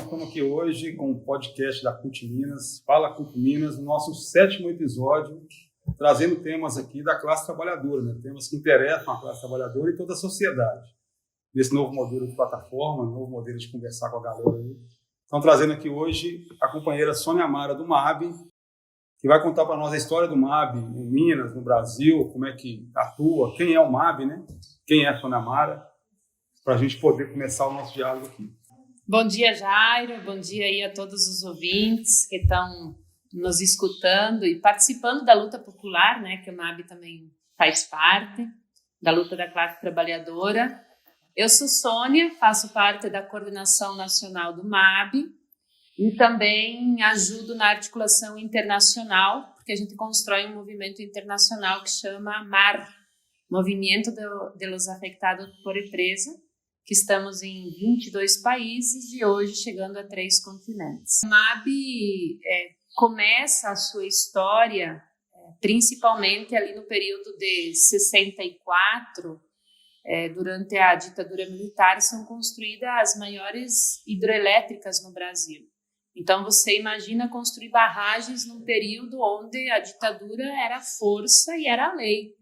estamos aqui hoje com o podcast da CUT Minas, Fala CUT Minas, no nosso 7º episódio, trazendo temas aqui da classe trabalhadora, né? Temas que interessam a classe trabalhadora e toda a sociedade. Nesse novo modelo de plataforma, novo modelo de conversar com a galera aí. Estão trazendo aqui hoje a companheira Sônia Amara do MAB, que vai contar para nós a história do MAB em Minas, no Brasil, como é que atua, quem é o MAB, né? Quem é a Sônia Amara, para a gente poder começar o nosso diálogo aqui. Bom dia, Jairo. Bom dia aí a todos os ouvintes que estão nos escutando e participando da luta popular, né, que o MAB também faz parte, da luta da classe trabalhadora. Eu sou Sônia, faço parte da coordenação nacional do MAB e também ajudo na articulação internacional, porque a gente constrói um movimento internacional que chama MAR, Movimento de los Afectados por Empresa, que estamos em 22 países e hoje chegando a 3 continentes. O MAB começa a sua história principalmente ali no período de 64, durante a ditadura militar, são construídas as maiores hidrelétricas no Brasil. Então você imagina construir barragens num período onde a ditadura era força e era lei.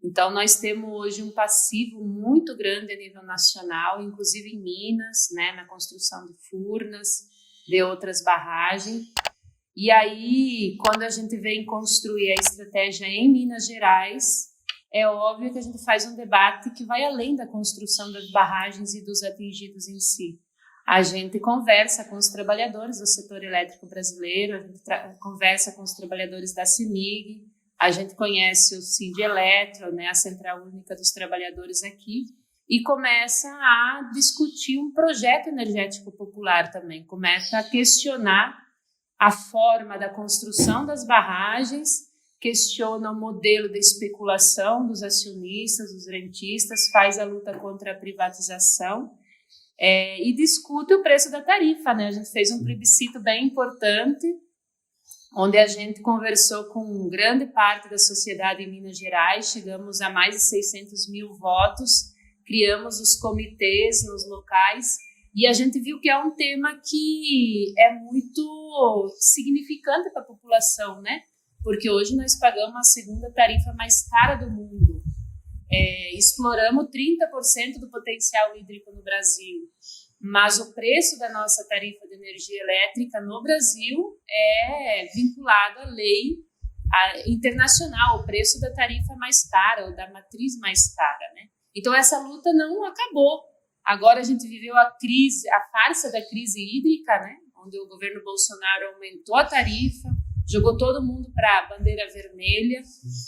Então, nós temos hoje um passivo muito grande a nível nacional, inclusive em Minas, né, na construção de furnas, de outras barragens. E aí, quando a gente vem construir a estratégia em Minas Gerais, é óbvio que a gente faz um debate que vai além da construção das barragens e dos atingidos em si. A gente conversa com os trabalhadores do setor elétrico brasileiro, a gente conversa com os trabalhadores da CEMIG, a gente conhece o Sindeletro, né, a Central Única dos Trabalhadores aqui, e começa a discutir um projeto energético popular também, começa a questionar a forma da construção das barragens, questiona o modelo de especulação dos acionistas, dos rentistas, faz a luta contra a privatização e discute o preço da tarifa, né? A gente fez um plebiscito bem importante, onde a gente conversou com grande parte da sociedade em Minas Gerais, chegamos a mais de 600 mil votos, criamos os comitês nos locais e a gente viu que é um tema que é muito significante para a população, né? Porque hoje nós pagamos a segunda tarifa mais cara do mundo, exploramos 30% do potencial hídrico no Brasil, mas o preço da nossa tarifa de energia elétrica no Brasil é vinculado à lei internacional, o preço da tarifa mais cara, ou da matriz mais cara, né? Então, essa luta não acabou. Agora a gente viveu a crise, a farsa da crise hídrica, né? Onde o governo Bolsonaro aumentou a tarifa, jogou todo mundo para a bandeira vermelha,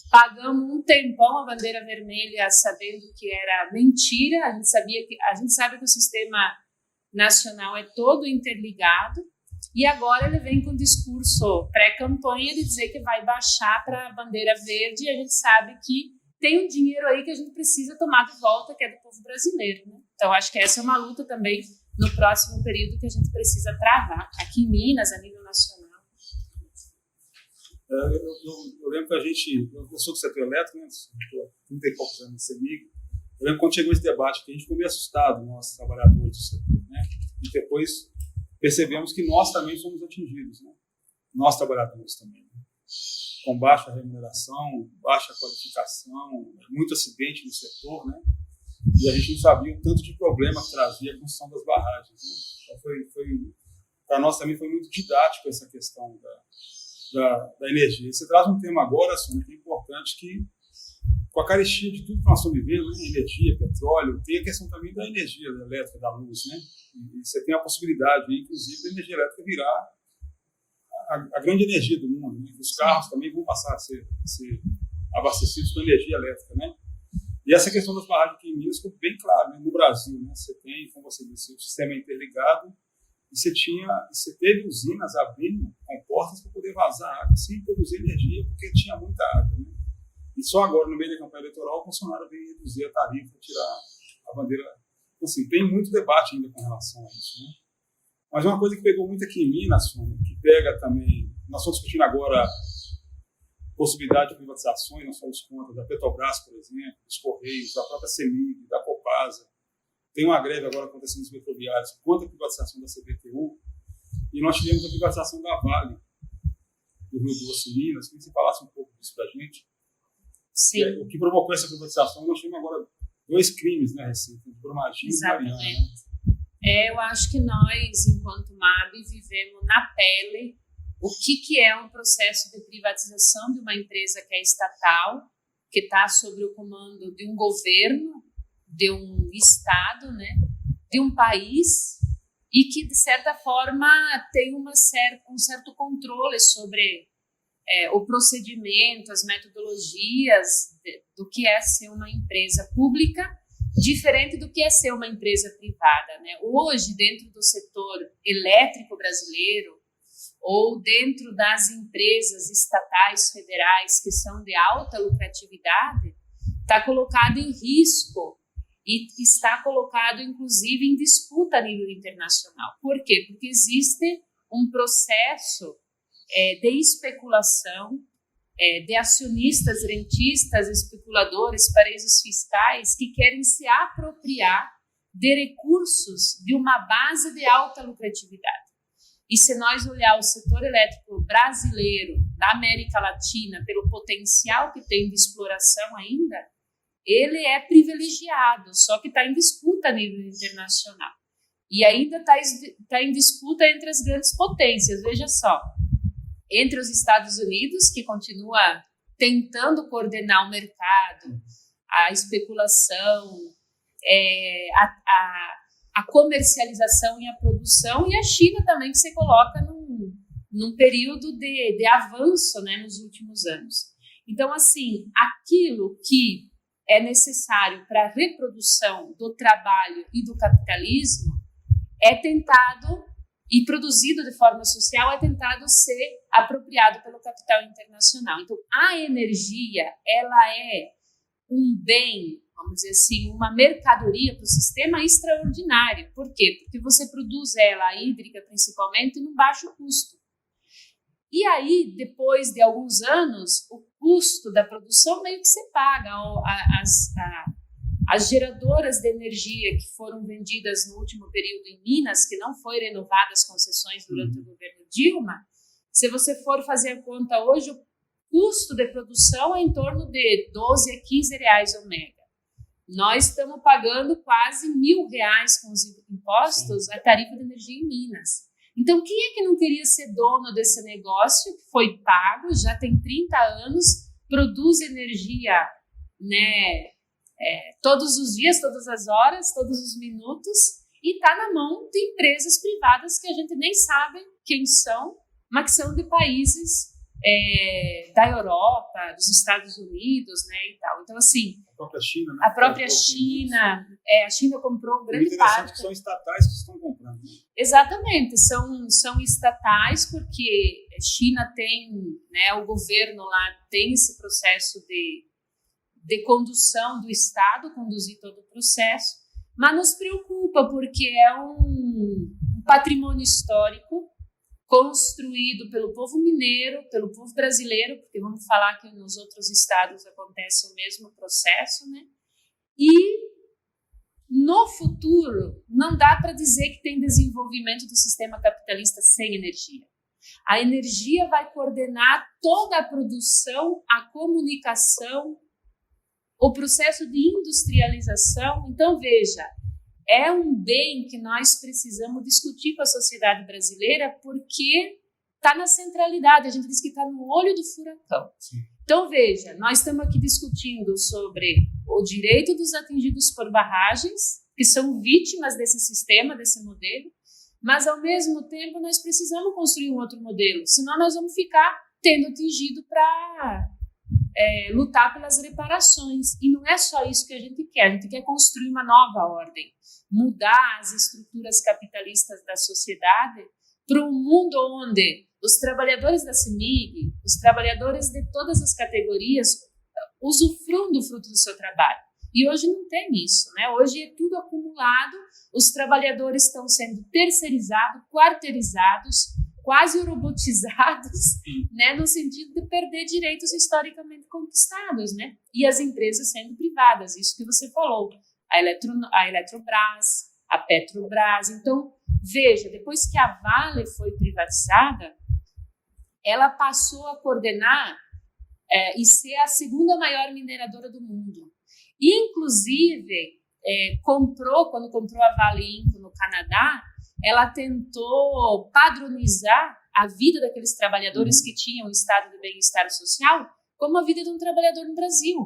pagamos um tempão a bandeira vermelha sabendo que era mentira, a gente sabe que o sistema nacional é todo interligado, e agora ele vem com um discurso pré-campanha de dizer que vai baixar para a bandeira verde, e a gente sabe que tem um dinheiro aí que a gente precisa tomar de volta, que é do povo brasileiro, né? Então, acho que essa é uma luta também no próximo período que a gente precisa travar, aqui em Minas, a nível nacional. Eu lembro que eu sou do setor elétrico, né? Estou há 30 e poucos anos nesse amigo. Eu lembro quando chegou esse debate que a gente ficou meio assustado, nós trabalhadores do setor, né? E depois percebemos que nós também somos atingidos, né? Nós trabalhadores também, né? Com baixa remuneração, baixa qualificação, muito acidente no setor, né? E a gente não sabia o tanto de problema que trazia a construção das barragens, né? Então para nós também foi muito didático essa questão da energia. Você traz um tema agora, Sônia, que é importante, que com a carestia de tudo que nós estamos vivendo, né? Energia, petróleo, tem a questão também da energia elétrica, da luz, né? E você tem a possibilidade, inclusive, da energia elétrica virar a grande energia do mundo, né? Os carros também vão passar a ser abastecidos com energia elétrica, né? E essa questão das barragens aqui em Minas ficou bem claro, né? No Brasil, né? Você tem, como você disse, o sistema interligado, e você teve usinas abrindo comportas para poder vazar água sem produzir energia, porque tinha muita água, né? E só agora, no meio da campanha eleitoral, o Bolsonaro veio reduzir a tarifa, tirar a bandeira. Então, assim, tem muito debate ainda com relação a isso, né? Mas uma coisa que pegou muito aqui em Minas, Sônia, que pega também... Nós estamos discutindo agora possibilidade de privatizações, nós somos contra da Petrobras, por exemplo, dos Correios, da própria CEMIG, da Copasa. Tem uma greve agora acontecendo nos metroviários contra a privatização da CBTU. E nós tivemos a privatização da Vale, do Rio Doce, Minas. Queria que você falasse um pouco disso para a gente. Sim. O que provocou essa privatização, nós tivemos agora 2 crimes, né, recentes, Brumadinho e Mariana. Eu acho que nós, enquanto MAB, vivemos na pele o que é um processo de privatização de uma empresa que é estatal, que está sob o comando de um governo, de um estado, né, de um país, e que, de certa forma, tem um certo controle sobre o procedimento, as metodologias do que é ser uma empresa pública, diferente do que é ser uma empresa privada, né? Hoje, dentro do setor elétrico brasileiro, ou dentro das empresas estatais federais que são de alta lucratividade, está colocado em risco e está colocado, inclusive, em disputa a nível internacional. Por quê? Porque existe um processo de especulação, de acionistas, rentistas, especuladores, paraísos fiscais que querem se apropriar de recursos de uma base de alta lucratividade. E se nós olhar o setor elétrico brasileiro, da América Latina, pelo potencial que tem de exploração ainda, ele é privilegiado, só que está em disputa a nível internacional. E ainda está em disputa entre as grandes potências, veja só. Entre os Estados Unidos, que continua tentando coordenar o mercado, a especulação, a comercialização e a produção, e a China também, que se coloca num período de avanço, né, nos últimos anos. Então, assim, aquilo que é necessário para a reprodução do trabalho e do capitalismo é tentado, e produzido de forma social, é tentado ser apropriado pelo capital internacional. Então, a energia, ela é um bem, vamos dizer assim, uma mercadoria para o sistema extraordinário. Por quê? Porque você produz ela, a hídrica principalmente, num baixo custo. E aí, depois de alguns anos, o custo da produção meio que se paga. As geradoras de energia que foram vendidas no último período em Minas, que não foram renovadas concessões durante o governo Dilma, se você for fazer a conta hoje, o custo de produção é em torno de 12 a 15 reais o mega. Nós estamos pagando quase R$1.000 com os impostos a tarifa de energia em Minas. Então, quem é que não queria ser dono desse negócio que foi pago, já tem 30 anos, produz energia, né, todos os dias, todas as horas, todos os minutos, e está na mão de empresas privadas que a gente nem sabe quem são, mas que são de países da Europa, dos Estados Unidos, né, e tal. Então, assim, a própria China, né? A própria China, a China comprou grande parte. Que são estatais que estão comprando. Exatamente, são estatais porque a China tem, né, o governo lá tem esse processo de condução do Estado, conduzir todo o processo, mas nos preocupa porque é um patrimônio histórico construído pelo povo mineiro, pelo povo brasileiro, porque vamos falar que nos outros estados acontece o mesmo processo, né? E no futuro não dá para dizer que tem desenvolvimento do sistema capitalista sem energia. A energia vai coordenar toda a produção, a comunicação, o processo de industrialização. Então, veja, é um bem que nós precisamos discutir com a sociedade brasileira porque está na centralidade, a gente diz que está no olho do furacão. Sim. Então, veja, nós estamos aqui discutindo sobre o direito dos atingidos por barragens, que são vítimas desse sistema, desse modelo, mas, ao mesmo tempo, nós precisamos construir um outro modelo, senão nós vamos ficar tendo atingido para lutar pelas reparações. E não é só isso que a gente quer construir uma nova ordem, mudar as estruturas capitalistas da sociedade para um mundo onde os trabalhadores da CEMIG, os trabalhadores de todas as categorias, usufruam do fruto do seu trabalho. E hoje não tem isso, né? Hoje é tudo acumulado, os trabalhadores estão sendo terceirizados, quarteirizados, quase robotizados, né, no sentido de perder direitos historicamente conquistados, né? E as empresas sendo privadas, isso que você falou, a Eletrobras, a Petrobras. Então, Veja, depois que a Vale foi privatizada, ela passou a coordenar e ser a segunda maior mineradora do mundo. Inclusive, quando comprou a Vale Inco no Canadá, ela tentou padronizar a vida daqueles trabalhadores que tinham um estado de bem-estar social como a vida de um trabalhador no Brasil.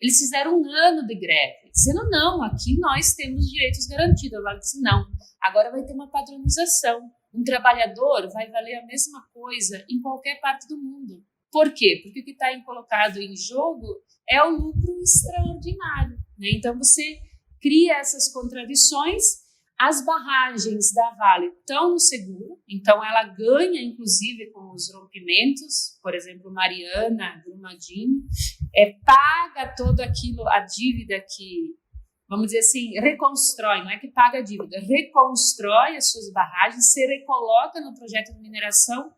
Eles fizeram 1 ano de greve, dizendo, não, aqui nós temos direitos garantidos. A Vale disse, não, agora vai ter uma padronização. Um trabalhador vai valer a mesma coisa em qualquer parte do mundo. Por quê? Porque o que está colocado em jogo é o lucro extraordinário, né? Então, você cria essas contradições. As barragens da Vale estão no seguro, então ela ganha, inclusive, com os rompimentos, por exemplo, Mariana, Brumadinho, paga todo aquilo, a dívida que, vamos dizer assim, reconstrói, não é que paga a dívida, reconstrói as suas barragens, se recoloca no projeto de mineração,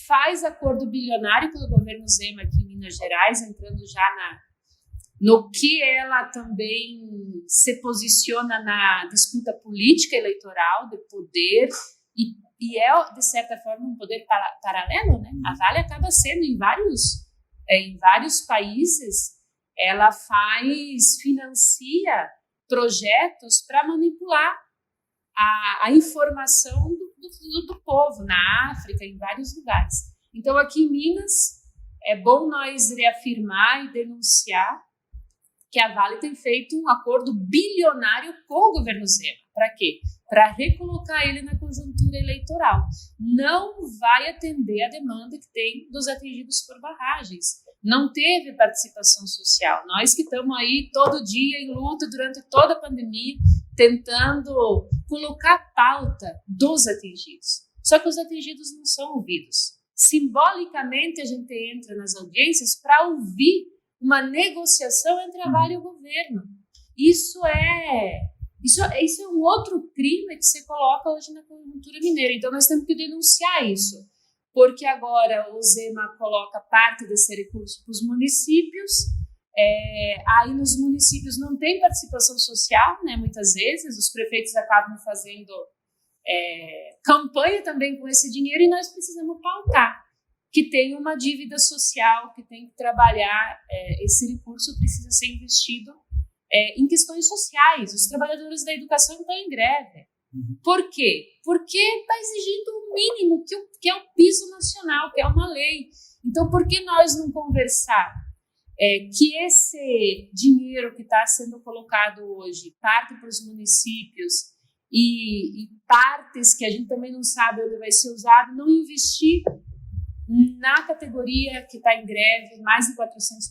faz acordo bilionário com o governo Zema aqui em Minas Gerais, entrando já no que ela também se posiciona na disputa política eleitoral de poder e é, de certa forma, um poder paralelo, né? A Vale acaba sendo, em vários países, ela financia projetos para manipular a informação do povo, na África, em vários lugares. Então, aqui em Minas, é bom nós reafirmar e denunciar que a Vale tem feito um acordo bilionário com o governo Zema. Para quê? Para recolocar ele na conjuntura eleitoral. Não vai atender a demanda que tem dos atingidos por barragens. Não teve participação social. Nós que estamos aí todo dia em luta durante toda a pandemia, tentando colocar a pauta dos atingidos. Só que os atingidos não são ouvidos. Simbolicamente, a gente entra nas audiências para ouvir uma negociação entre a Vale e o governo. Isso é um outro crime que se coloca hoje na conjuntura mineira. Então, nós temos que denunciar isso, porque agora o Zema coloca parte desse recurso para os municípios, aí nos municípios não tem participação social, né? Muitas vezes os prefeitos acabam fazendo campanha também com esse dinheiro e nós precisamos pautar que tem uma dívida social, que tem que trabalhar, esse recurso precisa ser investido em questões sociais. Os trabalhadores da educação estão em greve. Por quê? Porque está exigindo o mínimo, que é o piso nacional, que é uma lei. Então, por que nós não conversar que esse dinheiro que está sendo colocado hoje parte para os municípios e partes que a gente também não sabe onde vai ser usado, não investir na categoria que está em greve, mais de 400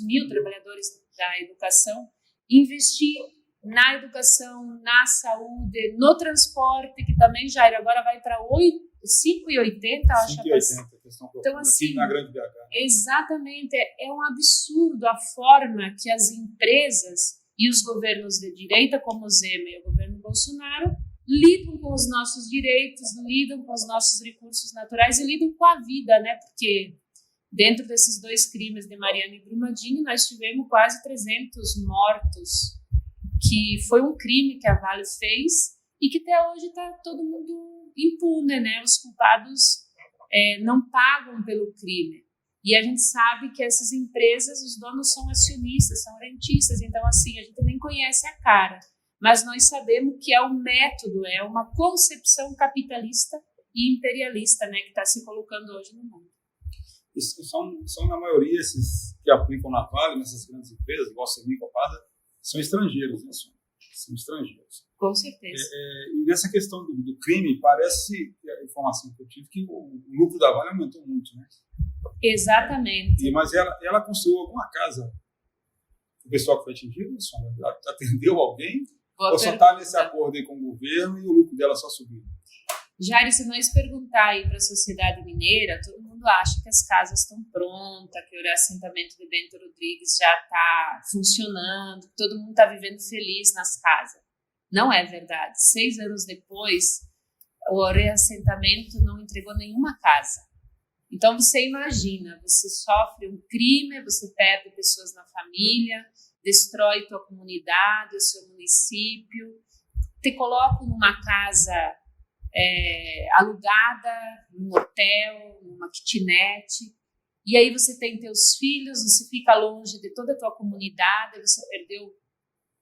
mil trabalhadores da educação, investir na educação, na saúde, no transporte, que também já era, agora vai para 5,80, acho. 5,80, questão então, assim, aqui na Grande BH. Exatamente, é um absurdo a forma que as empresas e os governos de direita, como o Zema e o governo Bolsonaro, lidam com os nossos direitos, lidam com os nossos recursos naturais e lidam com a vida, né? Porque dentro desses 2 crimes de Mariana e Brumadinho, nós tivemos quase 300 mortos, que foi um crime que a Vale fez e que até hoje está todo mundo impune, né? Os culpados não pagam pelo crime. E a gente sabe que essas empresas, os donos são acionistas, são rentistas, então assim, a gente nem conhece a cara. Mas nós sabemos que é um método, é uma concepção capitalista e imperialista, né, que está se colocando hoje no mundo. São, na maioria, esses que aplicam na Vale, nessas grandes empresas, igual a Semi Copada, são estrangeiros, né, são estrangeiros. Com certeza. E nessa questão do crime, parece, a informação que eu tive, que o lucro da Vale aumentou muito, né? Exatamente. Mas ela construiu alguma casa, o pessoal que foi atingido, ela atendeu alguém? Ou só está nesse acordo aí com o governo e o lucro dela só subiu? Jair, se nós perguntar aí para a sociedade mineira, todo mundo acha que as casas estão prontas, que o reassentamento de Bento Rodrigues já está funcionando, que todo mundo está vivendo feliz nas casas. Não é verdade. 6 anos depois, o reassentamento não entregou nenhuma casa. Então, você imagina, você sofre um crime, você perde pessoas na família, destrói tua comunidade, o seu município, te colocam numa casa alugada, num hotel, numa kitnet, e aí você tem teus filhos, você fica longe de toda a tua comunidade, você perdeu,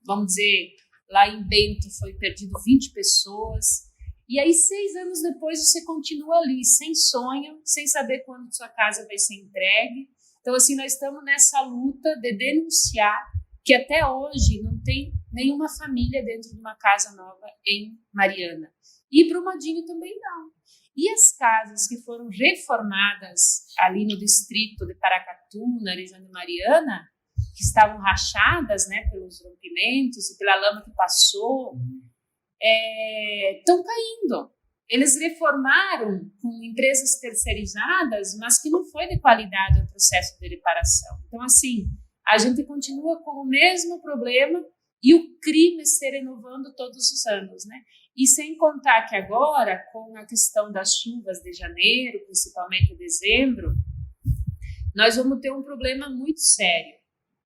vamos dizer, lá em Bento foi perdido 20 pessoas, e aí 6 anos depois você continua ali, sem sonho, sem saber quando sua casa vai ser entregue. Então, assim, nós estamos nessa luta de denunciar que até hoje não tem nenhuma família dentro de uma casa nova em Mariana. E Brumadinho também não. E as casas que foram reformadas ali no distrito de Paracatu, na região de Mariana, que estavam rachadas, né, pelos rompimentos e pela lama que passou, estão caindo. Eles reformaram com empresas terceirizadas, mas que não foi de qualidade o processo de reparação. Então, assim, a gente continua com o mesmo problema e o crime se renovando todos os anos, né? E sem contar que agora, com a questão das chuvas de janeiro, principalmente dezembro, nós vamos ter um problema muito sério.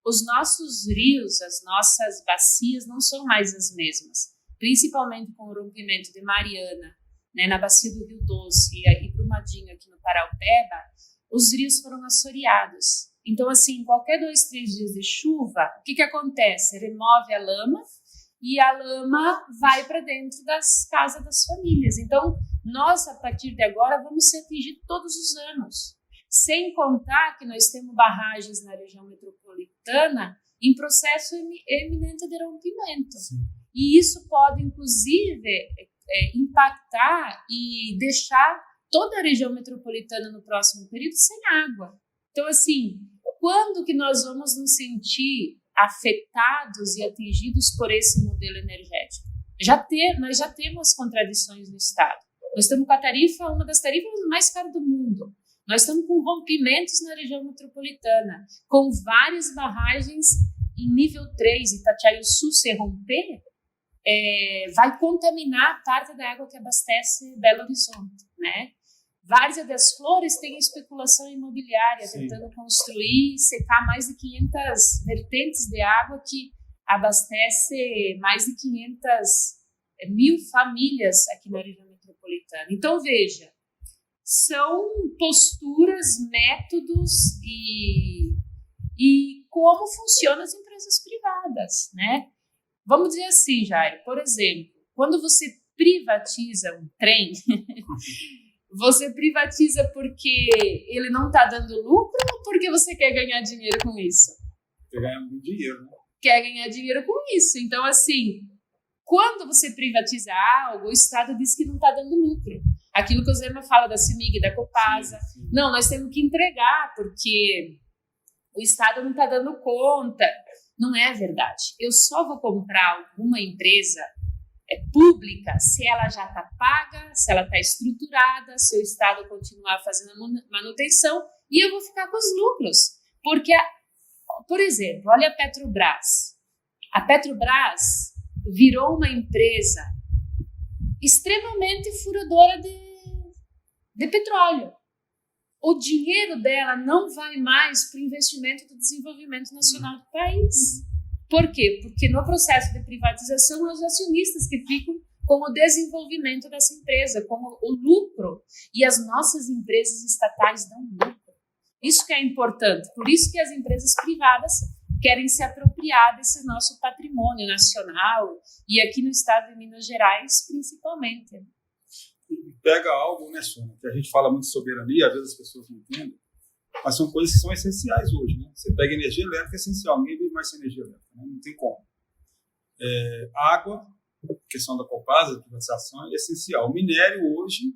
Os nossos rios, as nossas bacias não são mais as mesmas, principalmente com o rompimento de Mariana, né, na bacia do Rio Doce e Brumadinho aqui no Paraupeba, os rios foram assoreados. Então, assim, qualquer 2, 3 dias de chuva, o que acontece? Remove a lama e a lama vai para dentro das casas das famílias. Então, nós, a partir de agora, vamos ser atingidos todos os anos. Sem contar que nós temos barragens na região metropolitana em processo eminente de rompimento. Sim. E isso pode, inclusive, impactar e deixar toda a região metropolitana no próximo período sem água. Então, assim, quando que nós vamos nos sentir afetados e atingidos por esse modelo energético? Nós já temos contradições no Estado. Nós estamos com a tarifa, uma das tarifas mais caras do mundo. Nós estamos com rompimentos na região metropolitana, com várias barragens em nível 3, Itatiaia-Sul, se romper, vai contaminar parte da água que abastece Belo Horizonte, né? Várzea das Flores tem especulação imobiliária, sim, tentando construir e secar mais de 500 vertentes de água que abastece mais de 500.000 famílias aqui na região metropolitana. Então, veja, são posturas, métodos e como funcionam as empresas privadas, né? Vamos dizer assim, Jair, por exemplo, quando você privatiza um trem, você privatiza porque ele não está dando lucro ou porque você quer ganhar dinheiro com isso? Quer ganhar muito dinheiro, né? Quer ganhar dinheiro com isso. Então, assim, quando você privatiza algo, o Estado diz que não está dando lucro. Aquilo que o Zema fala da CEMIG, da Copasa. Sim, sim. Não, nós temos que entregar porque o Estado não está dando conta. Não é verdade. Eu só vou comprar alguma empresa pública se ela já está paga, se ela está estruturada, se o Estado continuar fazendo a manutenção e eu vou ficar com os lucros. Porque, por exemplo, olha a Petrobras. A Petrobras virou uma empresa extremamente furadora de petróleo. O dinheiro dela não vai mais para o investimento do desenvolvimento nacional do país. Por quê? Porque no processo de privatização, os acionistas que ficam com o desenvolvimento dessa empresa, com o lucro. E as nossas empresas estatais dão lucro. Isso que é importante. Por isso que as empresas privadas querem se apropriar desse nosso patrimônio nacional e aqui no estado de Minas Gerais, principalmente. Pega algo, né, Sônia, que a gente fala muito de soberania, às vezes as pessoas não entendem, mas são coisas que são essenciais hoje, né? Você pega energia elétrica, é essencial, ninguém vive mais sem energia elétrica, né? Não tem como. Água, questão da Copasa, da privatização, é essencial. O minério hoje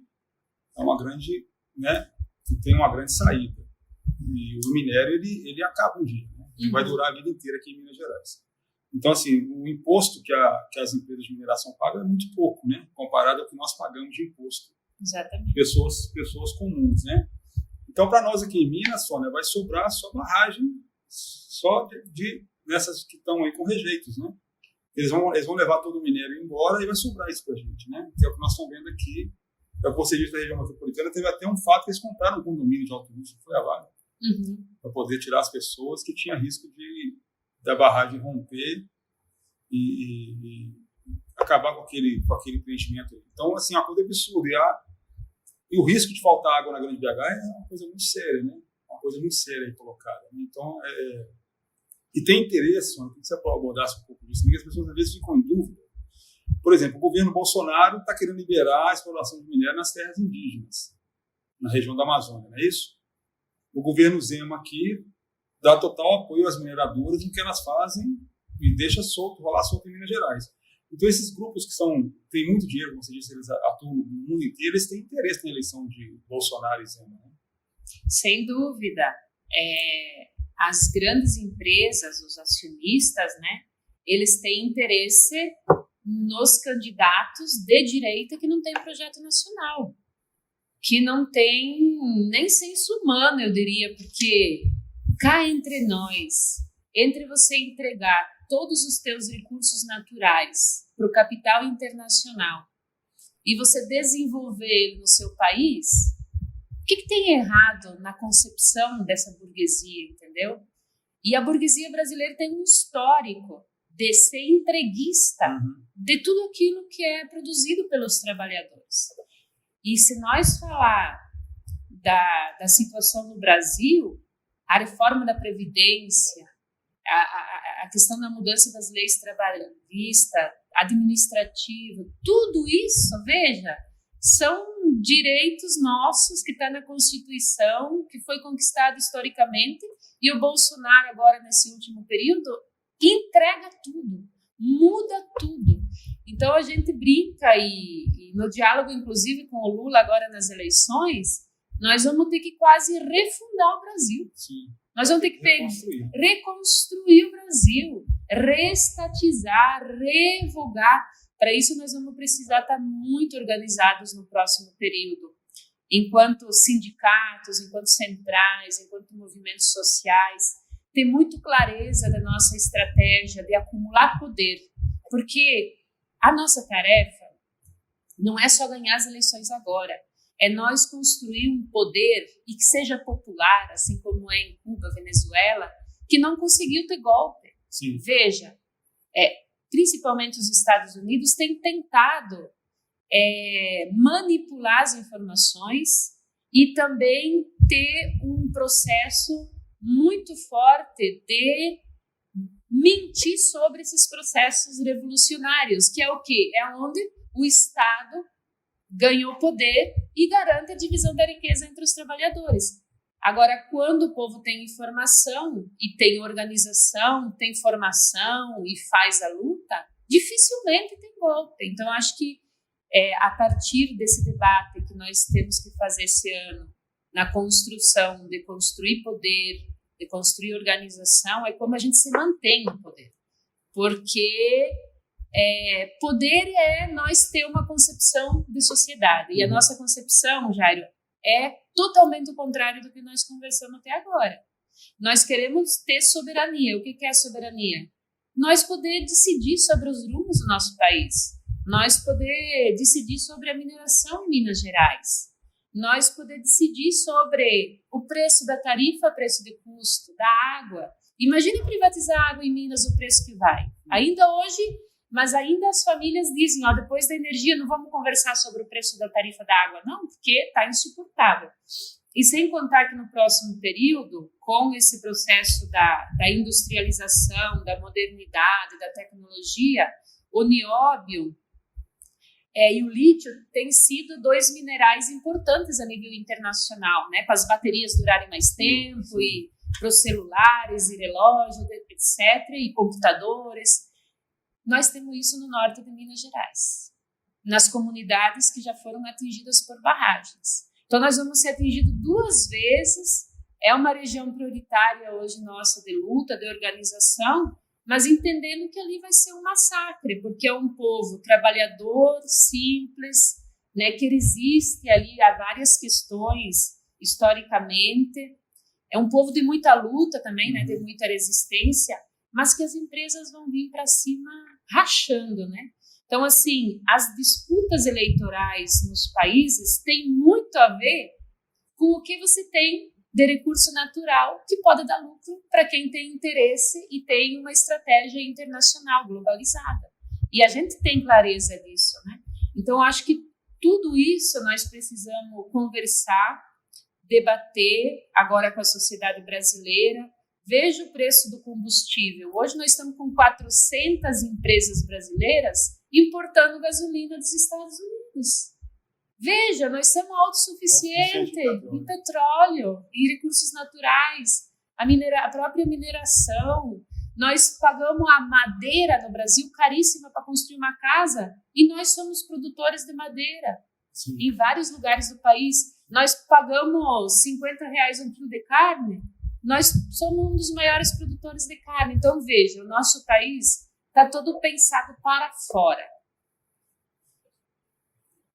é uma grande, né, tem uma grande saída. E o minério, ele acaba um dia, né? Ele vai durar a vida inteira aqui em Minas Gerais. Então, assim, o imposto que as empresas de mineração pagam é muito pouco, né? Comparado ao que nós pagamos de imposto. Exatamente. Pessoas comuns, né? Então, para nós aqui em Minas, Sônia, vai sobrar só barragem, só nessas que estão aí com rejeitos, né? Eles vão levar todo o minério embora e vai sobrar isso para a gente, né? Que é o que nós estamos vendo aqui. O Conselho da região metropolitana teve até um fato que eles compraram um condomínio de alto risco, foi a Vale, para poder tirar as pessoas que tinham risco da barragem romper e acabar com aquele preenchimento. Então, assim, é uma coisa absurda. E o risco de faltar água na Grande BH é uma coisa muito séria, né? Uma coisa muito séria aí colocada. Né? Então, e tem interesse, mano, que você abordasse um pouco disso, as pessoas às vezes ficam em dúvida. Por exemplo, o governo Bolsonaro está querendo liberar a exploração de minério nas terras indígenas, na região da Amazônia, não é isso? O governo Zema aqui dá total apoio às mineradoras no que elas fazem e deixa rolar solto em Minas Gerais. Então, esses grupos que têm muito dinheiro, como você disse, eles atuam no mundo inteiro, eles têm interesse na eleição de Bolsonaro e Zema. Né? Sem dúvida. As grandes empresas, os acionistas, né, eles têm interesse nos candidatos de direita que não têm projeto nacional, que não tem nem senso humano, eu diria, porque cá entre nós, entre você entregar todos os teus recursos naturais para o capital internacional e você desenvolver ele no seu país, o que tem errado na concepção dessa burguesia, entendeu? E a burguesia brasileira tem um histórico de ser entreguista de tudo aquilo que é produzido pelos trabalhadores. E se nós falar da situação no Brasil, a reforma da Previdência, a questão da mudança das leis trabalhistas, administrativa, tudo isso, veja, são direitos nossos que está na Constituição, que foi conquistado historicamente, e o Bolsonaro agora, nesse último período, entrega tudo, muda tudo. Então a gente brinca e no diálogo, inclusive, com o Lula agora nas eleições, nós vamos ter que quase refundar o Brasil. Sim. Nós vamos ter que reconstruir o Brasil, reestatizar, revogar. Para isso, nós vamos precisar estar muito organizados no próximo período, enquanto sindicatos, enquanto centrais, enquanto movimentos sociais, ter muito clareza da nossa estratégia de acumular poder, porque a nossa tarefa não é só ganhar as eleições agora, é nós construir um poder e que seja popular, assim como é em Cuba, Venezuela, que não conseguiu ter golpe. Sim. Veja, principalmente os Estados Unidos têm tentado manipular as informações e também ter um processo muito forte de mentir sobre esses processos revolucionários, que é o quê? É onde o Estado ganhou poder e garante a divisão da riqueza entre os trabalhadores. Agora, quando o povo tem informação e tem organização, tem formação e faz a luta, dificilmente tem golpe. Então, acho que a partir desse debate que nós temos que fazer esse ano, na construção de construir poder, de construir organização, é como a gente se mantém no poder. Porque poder é nós ter uma concepção de sociedade. E a nossa concepção, Jairo, é totalmente o contrário do que nós conversamos até agora. Nós queremos ter soberania. O que é soberania? Nós poder decidir sobre os rumos do nosso país. Nós poder decidir sobre a mineração em Minas Gerais. Nós poder decidir sobre o preço da tarifa, preço de custo, da água. Imagine privatizar a água em Minas, o preço que vai. Ainda hoje, mas ainda as famílias dizem, depois da energia não vamos conversar sobre o preço da tarifa da água, não, porque está insuportável. E sem contar que no próximo período, com esse processo da industrialização, da modernidade, da tecnologia, o nióbio e o lítio têm sido dois minerais importantes a nível internacional, né, para as baterias durarem mais tempo, e para os celulares e relógios, etc., e computadores. Nós temos isso no norte de Minas Gerais, nas comunidades que já foram atingidas por barragens. Então, nós vamos ser atingidos 2 vezes. É uma região prioritária hoje nossa de luta, de organização, mas entendendo que ali vai ser um massacre, porque é um povo trabalhador, simples, né, que resiste ali a várias questões historicamente. É um povo de muita luta também, né, de muita resistência, mas que as empresas vão vir para cima rachando, né? Então, assim, as disputas eleitorais nos países têm muito a ver com o que você tem de recurso natural que pode dar lucro para quem tem interesse e tem uma estratégia internacional globalizada. E a gente tem clareza disso, né? Então, acho que tudo isso nós precisamos conversar, debater agora com a sociedade brasileira. Veja o preço do combustível. Hoje nós estamos com 400 empresas brasileiras importando gasolina dos Estados Unidos. Veja, nós somos autossuficientes em petróleo, em recursos naturais, a própria mineração. Nós pagamos a madeira no Brasil caríssima para construir uma casa e nós somos produtores de madeira. Sim. Em vários lugares do país. Nós pagamos R$50 um quilo de carne. Nós somos um dos maiores produtores de carne. Então, veja, o nosso país está todo pensado para fora.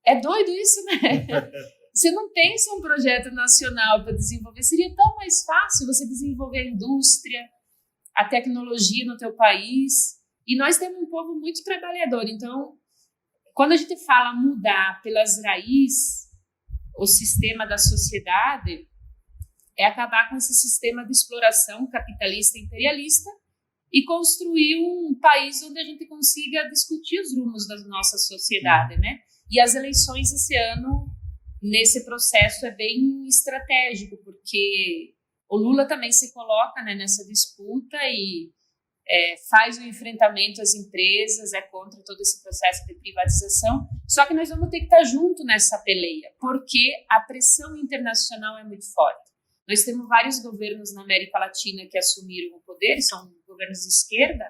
É doido isso, né? Você não pensa um projeto nacional para desenvolver. Seria tão mais fácil você desenvolver a indústria, a tecnologia no teu país. E nós temos um povo muito trabalhador. Então, quando a gente fala mudar pelas raízes o sistema da sociedade, é acabar com esse sistema de exploração capitalista e imperialista e construir um país onde a gente consiga discutir os rumos da nossa sociedade, né? E as eleições esse ano, nesse processo, é bem estratégico, porque o Lula também se coloca, né, nessa disputa e faz o enfrentamento às empresas, é contra todo esse processo de privatização, só que nós vamos ter que estar junto nessa peleia, porque a pressão internacional é muito forte. Nós temos vários governos na América Latina que assumiram o poder, são governos de esquerda,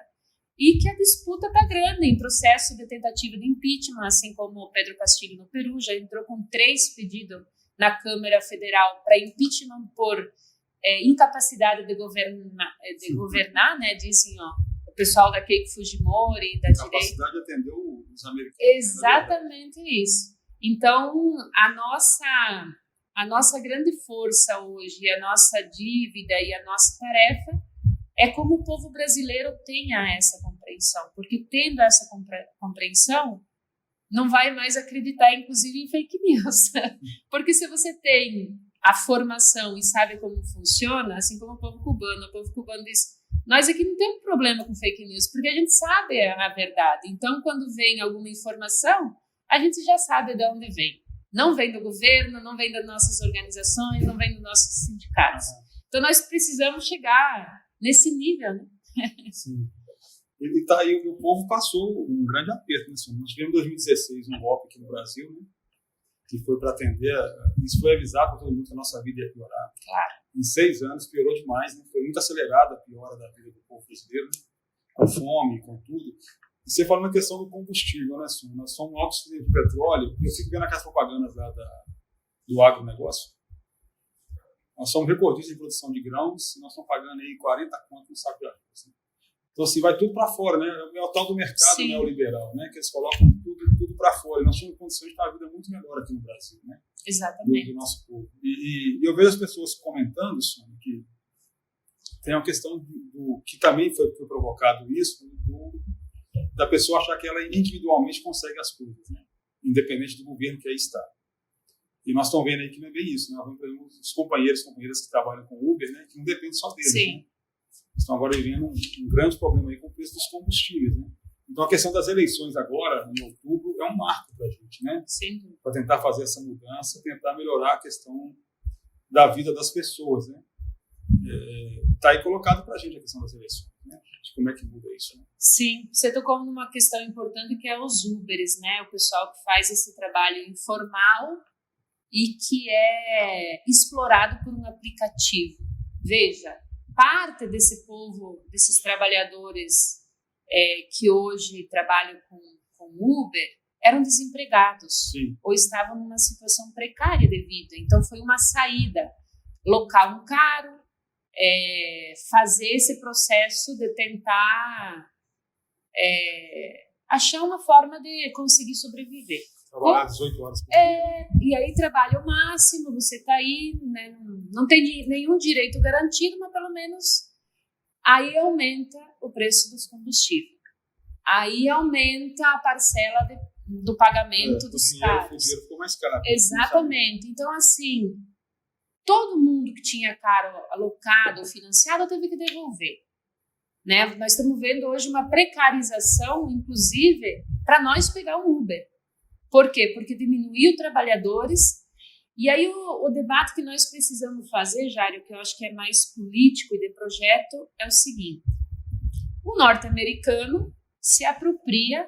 e que a disputa está grande em processo de tentativa de impeachment, assim como o Pedro Castillo no Peru já entrou com 3 pedidos na Câmara Federal para impeachment por incapacidade de governar, né? Dizem o pessoal da Keiko Fujimori, da direita. Incapacidade de atender os americanos. Exatamente isso. Então, a nossa grande força hoje, a nossa dívida e a nossa tarefa é como o povo brasileiro tenha essa compreensão, porque tendo essa compreensão, não vai mais acreditar, inclusive, em fake news. Porque se você tem a formação e sabe como funciona, assim como o povo cubano diz, nós aqui não temos problema com fake news, porque a gente sabe a verdade. Então, quando vem alguma informação, a gente já sabe de onde vem. Não vem do governo, não vem das nossas organizações, não vem dos nossos sindicatos. Então, nós precisamos chegar nesse nível, né? Sim. E tá aí, o povo passou um grande aperto, né? Nós tivemos em 2016 um golpe aqui no Brasil, né? Que foi para atender, isso foi avisar para todo mundo que a nossa vida ia piorar. Claro. Em 6 anos piorou demais, né? Foi muito acelerada a piora da vida do povo brasileiro, né? Com fome, com tudo. E você fala na questão do combustível, né? Nós somos autossuficientes de petróleo, e eu fico vendo aquelas propagandas lá do agronegócio. Nós somos recordistas de produção de grãos, e nós estamos pagando aí 40 contos no saco de arroz. Né? Então, assim, vai tudo para fora, né? É o tal do mercado Sim. neoliberal, né? Que eles colocam tudo para fora. E nós temos condições de ter uma vida muito melhor aqui no Brasil, né? Exatamente. Do nosso povo. E eu vejo as pessoas comentando, Sônia, que tem uma questão que também foi provocado isso, da pessoa achar que ela individualmente consegue as coisas, né? Independente do governo que aí está. E nós estamos vendo aí que não é bem isso, né? Nós vemos os companheiros e companheiras que trabalham com Uber, né? Que não depende só deles, Sim. né? Estão agora vivendo um grande problema aí com o preço dos combustíveis, né? Então, a questão das eleições agora, em outubro, é um marco para a gente, né? Sim. Para tentar fazer essa mudança, tentar melhorar a questão da vida das pessoas, né? Está aí colocado para a gente a questão das eleições, né? De como é que muda isso, né? Sim, você tocou numa questão importante que é os Uberes, né? O pessoal que faz esse trabalho informal e que é explorado por um aplicativo. Veja, parte desse povo, desses trabalhadores que hoje trabalham com Uber, eram desempregados. Sim. Ou estavam numa situação precária de vida. Então, foi uma saída. Local caro, fazer esse processo de tentar achar uma forma de conseguir sobreviver. Trabalhar 18 horas por dia. E aí trabalha o máximo, você está aí, né, não tem nenhum direito garantido, mas pelo menos aí aumenta o preço dos combustíveis. Aí aumenta a parcela do pagamento dos carros. O dinheiro ficou mais caro. Exatamente. Então, assim, todo mundo que tinha carro alocado ou financiado teve que devolver. né? Nós estamos vendo hoje uma precarização, inclusive, para nós pegar um Uber. Por quê? Porque diminuiu trabalhadores. E aí o debate que nós precisamos fazer, Jário, que eu acho que é mais político e de projeto, é o seguinte. O norte-americano se apropria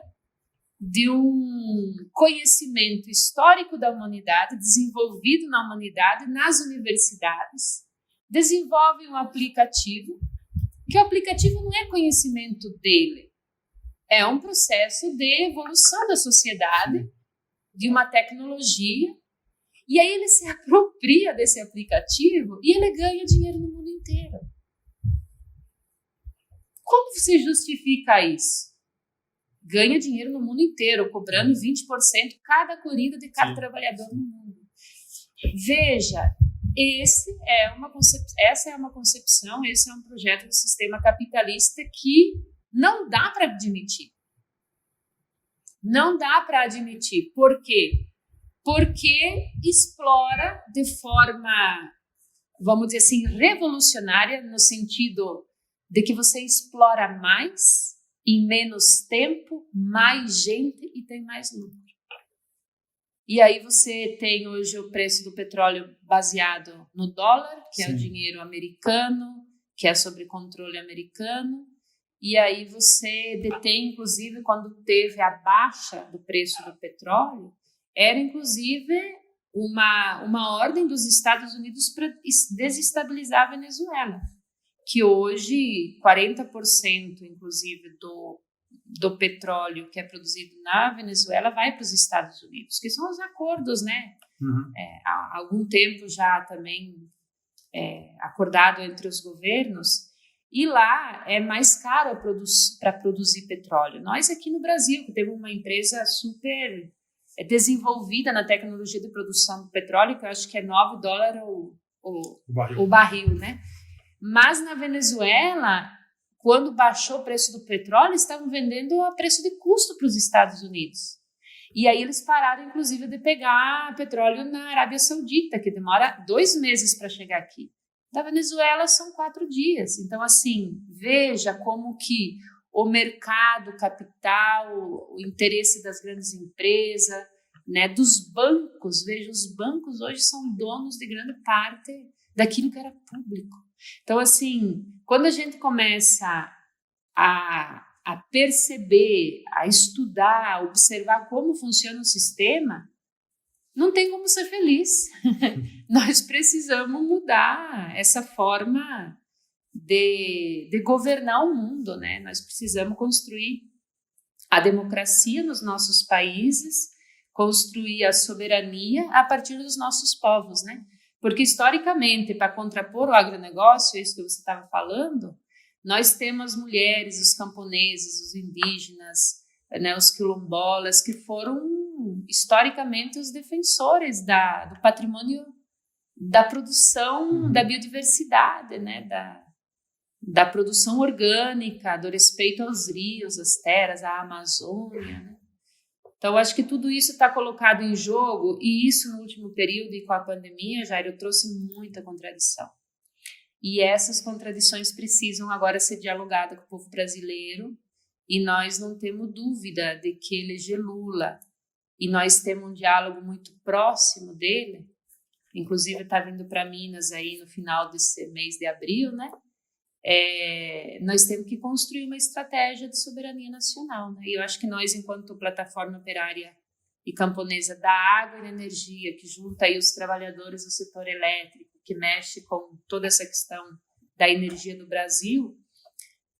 de um conhecimento histórico da humanidade, desenvolvido na humanidade, nas universidades, desenvolve um aplicativo, que o aplicativo não é conhecimento dele, é um processo de evolução da sociedade, de uma tecnologia, e aí ele se apropria desse aplicativo e ele ganha dinheiro no mundo inteiro. Como você justifica isso? Ganha dinheiro no mundo inteiro, cobrando 20% cada corrida de cada trabalhador no mundo. Veja, essa é uma concepção, esse é um projeto do sistema capitalista que não dá para admitir. Não dá para admitir. Por quê? Porque explora de forma, vamos dizer assim, revolucionária, no sentido de que você explora mais, em menos tempo, mais gente e tem mais lucro. E aí você tem hoje o preço do petróleo baseado no dólar, que é o dinheiro americano, que é sobre controle americano, e aí você detém, inclusive, quando teve a baixa do preço do petróleo, era inclusive uma ordem dos Estados Unidos para desestabilizar a Venezuela, que hoje 40% inclusive do petróleo que é produzido na Venezuela vai para os Estados Unidos, que são os acordos, né? Há algum tempo já também acordado entre os governos, e lá é mais caro para produzir petróleo. Nós aqui no Brasil, que temos uma empresa super desenvolvida na tecnologia de produção do petróleo, que eu acho que é $9 o barril, né? Mas na Venezuela, quando baixou o preço do petróleo, estavam vendendo a preço de custo para os Estados Unidos. E aí eles pararam, inclusive, de pegar petróleo na Arábia Saudita, que demora 2 meses para chegar aqui. Da Venezuela são 4 dias. Então, assim, veja como que o mercado, o capital, o interesse das grandes empresas, né, dos bancos, veja, os bancos hoje são donos de grande parte daquilo que era público. Então, assim, quando a gente começa a perceber, a estudar, a observar como funciona o sistema, não tem como ser feliz. Nós precisamos mudar essa forma de governar o mundo, né? Nós precisamos construir a democracia nos nossos países, construir a soberania a partir dos nossos povos, né? Porque, historicamente, para contrapor o agronegócio, isso que você estava falando, nós temos as mulheres, os camponeses, os indígenas, né, os quilombolas, que foram, historicamente, os defensores do patrimônio, da produção, da biodiversidade, né, da produção orgânica, do respeito aos rios, às terras, à Amazônia, né? Então, acho que tudo isso está colocado em jogo, e isso no último período e com a pandemia, Jair, trouxe muita contradição. E essas contradições precisam agora ser dialogadas com o povo brasileiro, e nós não temos dúvida de que eleger Lula, e nós temos um diálogo muito próximo dele, inclusive está vindo para Minas aí no final desse mês de abril, né? Nós temos que construir uma estratégia de soberania nacional, né? E eu acho que nós, enquanto plataforma operária e camponesa da água e da energia, que junta aí os trabalhadores do setor elétrico, que mexe com toda essa questão da energia no Brasil,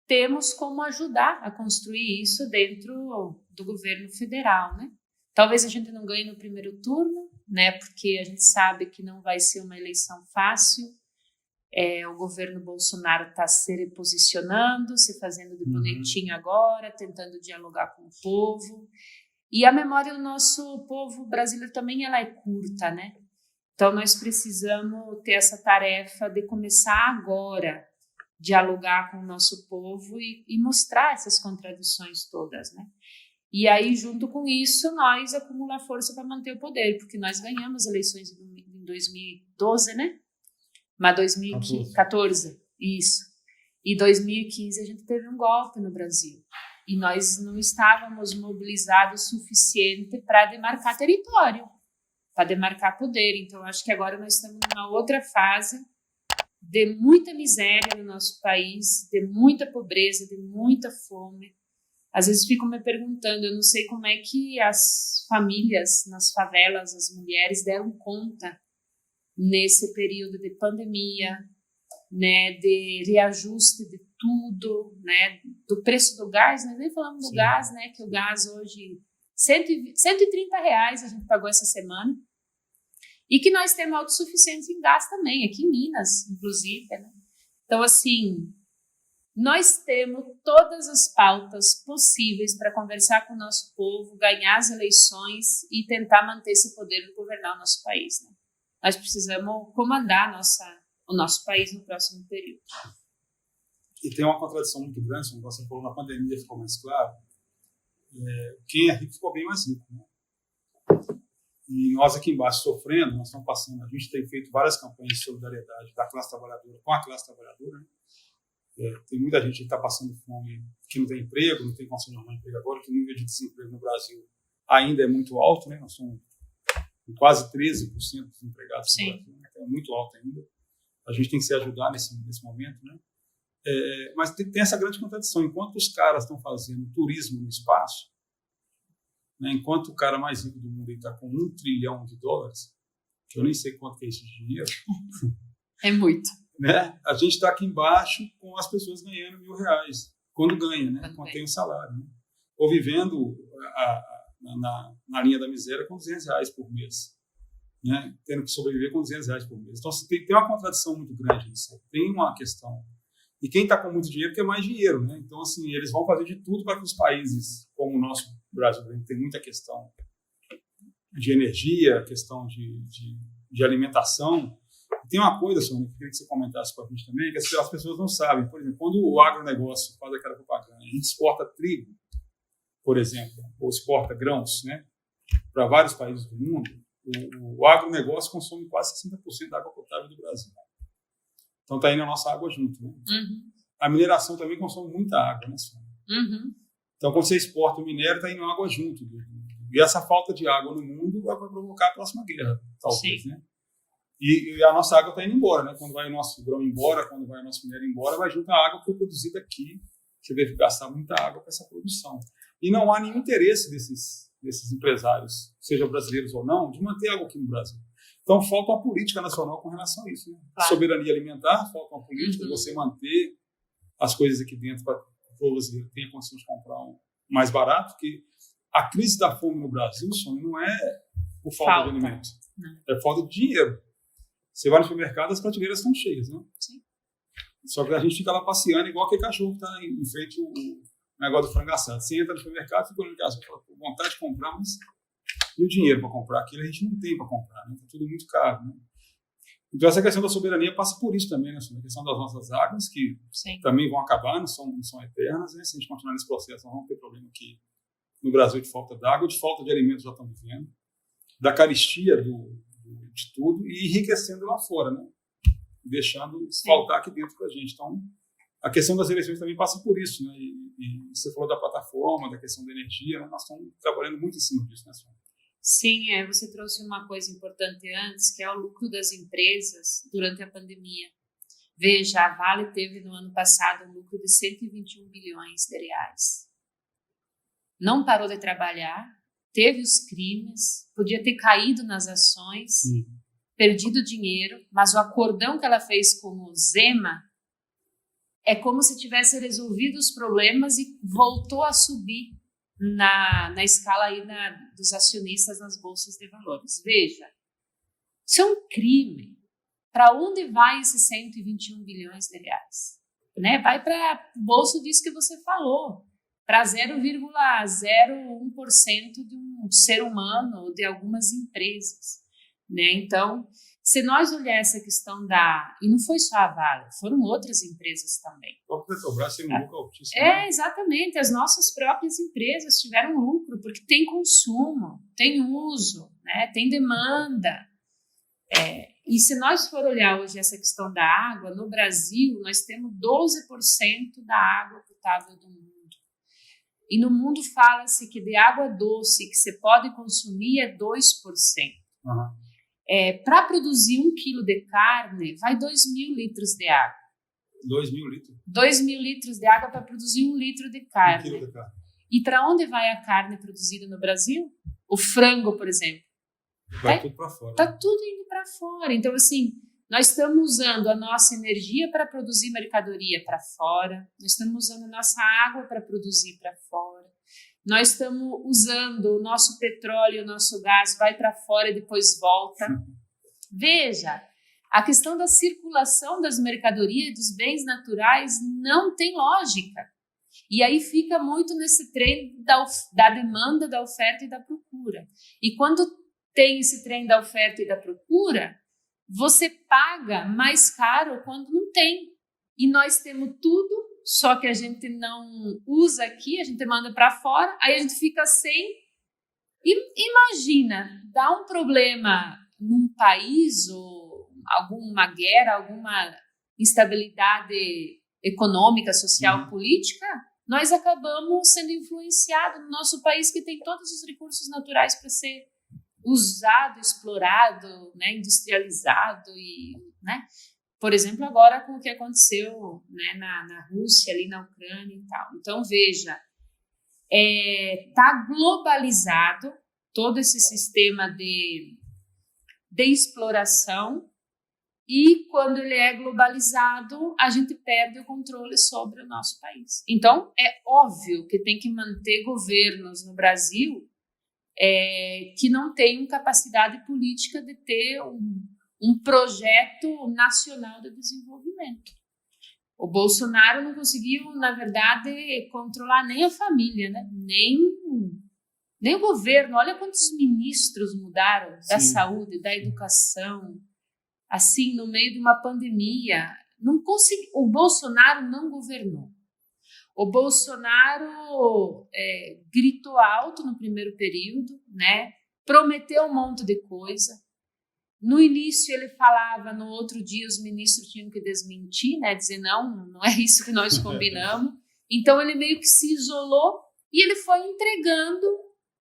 temos como ajudar a construir isso dentro do governo federal, né? Talvez a gente não ganhe no primeiro turno, né? Porque a gente sabe que não vai ser uma eleição fácil. O governo Bolsonaro está se reposicionando, se fazendo de bonitinho agora, tentando dialogar com o povo. E a memória do nosso povo brasileiro também ela é curta, né? Então, nós precisamos ter essa tarefa de começar agora dialogar com o nosso povo e mostrar essas contradições todas, né? E aí, junto com isso, nós acumular força para manter o poder, porque nós ganhamos eleições em 2012, né? Mas 2014, isso. E em 2015 a gente teve um golpe no Brasil. E nós não estávamos mobilizados o suficiente para demarcar território, para demarcar poder. Então, acho que agora nós estamos numa outra fase de muita miséria no nosso país, de muita pobreza, de muita fome. Às vezes fico me perguntando, eu não sei como é que as famílias nas favelas, as mulheres deram conta nesse período de pandemia, né, de reajuste de tudo, né, do preço do gás, nós nem falamos do gás, né, que o gás hoje, R$130 a gente pagou essa semana, e que nós temos autossuficiência em gás também, aqui em Minas, inclusive, né? Então, assim, nós temos todas as pautas possíveis para conversar com o nosso povo, ganhar as eleições e tentar manter esse poder de governar o nosso país, né? Nós precisamos comandar o nosso país no próximo período. E tem uma contradição muito grande, como você falou, na pandemia ficou mais claro. Quem é rico ficou bem mais rico, né? E nós aqui embaixo sofrendo, nós estamos passando, a gente tem feito várias campanhas de solidariedade da classe trabalhadora com a classe trabalhadora, né? Tem muita gente que está passando fome, que não tem emprego, não tem condição de arrumar emprego agora, que o nível de desemprego no Brasil ainda é muito alto, né? Nós somos quase 13% dos empregados no Brasil, né? É muito alto ainda. A gente tem que se ajudar nesse momento, né? Mas tem essa grande contradição. Enquanto os caras estão fazendo turismo no espaço, né, enquanto o cara mais rico do mundo está com $1 trilhão, que eu nem sei quanto que é esse dinheiro. É muito. Né? A gente está aqui embaixo com as pessoas ganhando R$1.000, quando ganha, né? Quando tem o salário. Né? Ou vivendo na linha da miséria com R$200 por mês. Né? Tendo que sobreviver com R$200 por mês. Então, tem uma contradição muito grande nisso. Tem uma questão. E quem está com muito dinheiro quer mais dinheiro. Né? Então, assim, eles vão fazer de tudo para que os países, como o nosso Brasil, tem muita questão de energia, questão de alimentação. Tem uma coisa, Sônia, que eu queria que você comentasse com a gente também, que as pessoas não sabem. Por exemplo, quando o agronegócio faz aquela propaganda, a gente exporta trigo, por exemplo, ou exporta grãos, né, para vários países do mundo, o agronegócio consome quase 60% da água potável do Brasil. Então está indo a nossa água junto. Né? Uhum. A mineração também consome muita água, né, Sônia? Uhum. Então, quando você exporta o minério, está indo água junto. E essa falta de água no mundo vai provocar a próxima guerra, talvez, né? E a nossa água está indo embora, né? Quando vai o nosso grão embora, quando vai o nosso minério embora, vai junto a água que foi produzida aqui. Você deve gastar muita água para essa produção. E não há nenhum interesse desses empresários, sejam brasileiros ou não, de manter água aqui no Brasil. Então, falta uma política nacional com relação a isso. Né? Claro. Soberania alimentar, falta uma política de você manter as coisas aqui dentro para que o povo brasileiro tenha condição de comprar mais barato, porque a crise da fome no Brasil, Sônia, não é por falta de alimentos, é falta de dinheiro. Você vai no supermercado, as prateleiras estão cheias, né? Sim. Só que a gente fica lá passeando, igual aquele cachorro que está em frente ao negócio do frango assado. Você entra no supermercado, fica olhando casa, fala, com vontade de comprar, mas e o dinheiro para comprar aquilo a gente não tem para comprar, né? Está tudo muito caro, né? Então essa questão da soberania passa por isso também, né? A questão das nossas águas, que também vão acabar, não são eternas, né? Se a gente continuar nesse processo, nós vamos ter problema aqui no Brasil de falta d'água, de falta de alimentos já estamos vivendo, da carestia de tudo e enriquecendo lá fora, né? Deixando faltar aqui dentro para a gente. Então, a questão das eleições também passa por isso, né? E você falou da plataforma, da questão da energia, né? Nós estamos trabalhando muito em cima disso, né, Sônia? Sim, você trouxe uma coisa importante antes, que é o lucro das empresas durante a pandemia. Veja, a Vale teve no ano passado um lucro de R$121 bilhões. Não parou de trabalhar, teve os crimes, podia ter caído nas ações, perdido dinheiro, mas o acordão que ela fez com o Zema é como se tivesse resolvido os problemas e voltou a subir na escala aí dos acionistas nas bolsas de valores. Veja, isso é um crime. Para onde vai esses R$121 bilhões? Né? Vai para o bolso disso que você falou, para 0,01% de um ser humano ou de algumas empresas. Né? Então, se nós olharmos essa questão e não foi só a Vale, foram outras empresas também. O Petrobras tem um lucro altíssimo. Exatamente, as nossas próprias empresas tiveram lucro, porque tem consumo, tem uso, né? Tem demanda. E se nós for olhar hoje essa questão da água, no Brasil nós temos 12% da água potável do mundo. E no mundo fala-se que de água doce que você pode consumir é 2%. Uhum. Para produzir 1 quilo de carne, vai 2.000 litros de água. 2.000 litros? 2.000 litros de água para produzir 1 litro de carne. 1 quilo de carne. E para onde vai a carne produzida no Brasil? O frango, por exemplo. Vai tudo para fora. Está tudo indo para fora. Então, assim, nós estamos usando a nossa energia para produzir mercadoria para fora, nós estamos usando a nossa água para produzir para fora, nós estamos usando o nosso petróleo, o nosso gás, vai para fora e depois volta. Veja, a questão da circulação das mercadorias e dos bens naturais não tem lógica. E aí fica muito nesse trem da demanda, da oferta e da procura. E quando tem esse trem da oferta e da procura, você paga mais caro quando não tem. E nós temos tudo, só que a gente não usa aqui, a gente manda para fora, aí a gente fica sem. E imagina, dá um problema num país, ou alguma guerra, alguma instabilidade econômica, social, política, nós acabamos sendo influenciados no nosso país, que tem todos os recursos naturais para ser usado, explorado, né, industrializado e, né, por exemplo, agora com o que aconteceu, né, na Rússia, ali na Ucrânia e tal. Então, veja, tá globalizado todo esse sistema de exploração, e quando ele é globalizado, a gente perde o controle sobre o nosso país. Então, é óbvio que tem que manter governos no Brasil que não tenham capacidade política de ter um projeto nacional de desenvolvimento. O Bolsonaro não conseguiu, na verdade, controlar nem a família, né? nem o governo. Olha quantos ministros mudaram da saúde, da educação, assim, no meio de uma pandemia. O Bolsonaro não governou. O Bolsonaro gritou alto no primeiro período, né? Prometeu um monte de coisa. No início ele falava, no outro dia os ministros tinham que desmentir, né? Dizer, não é isso que nós combinamos. Então ele meio que se isolou e ele foi entregando,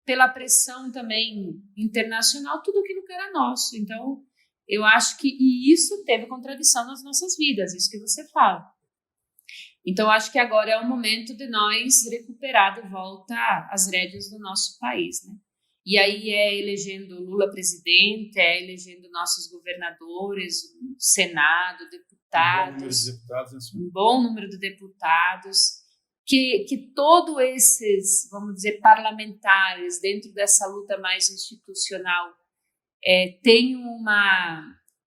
pela pressão também internacional, tudo aquilo que era nosso. Então, eu acho que isso teve contradição nas nossas vidas, isso que você fala. Então, acho que agora é o momento de nós recuperar de volta as rédeas do nosso país, né? E aí elegendo Lula presidente, elegendo nossos governadores, o Senado, deputados, um bom número de deputados, que todos esses, vamos dizer, parlamentares, dentro dessa luta mais institucional, tenham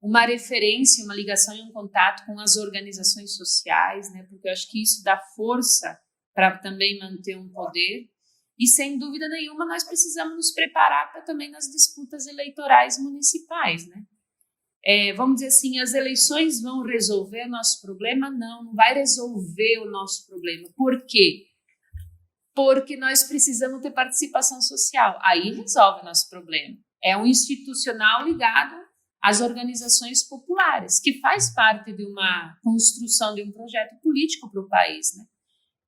uma referência, uma ligação e um contato com as organizações sociais, né? Porque eu acho que isso dá força para também manter um poder. E, sem dúvida nenhuma, nós precisamos nos preparar para também nas disputas eleitorais municipais, né? Vamos dizer assim, as eleições vão resolver o nosso problema? Não vai resolver o nosso problema. Por quê? Porque nós precisamos ter participação social. Aí resolve o nosso problema. É um institucional ligado às organizações populares, que faz parte de uma construção de um projeto político para o país, né?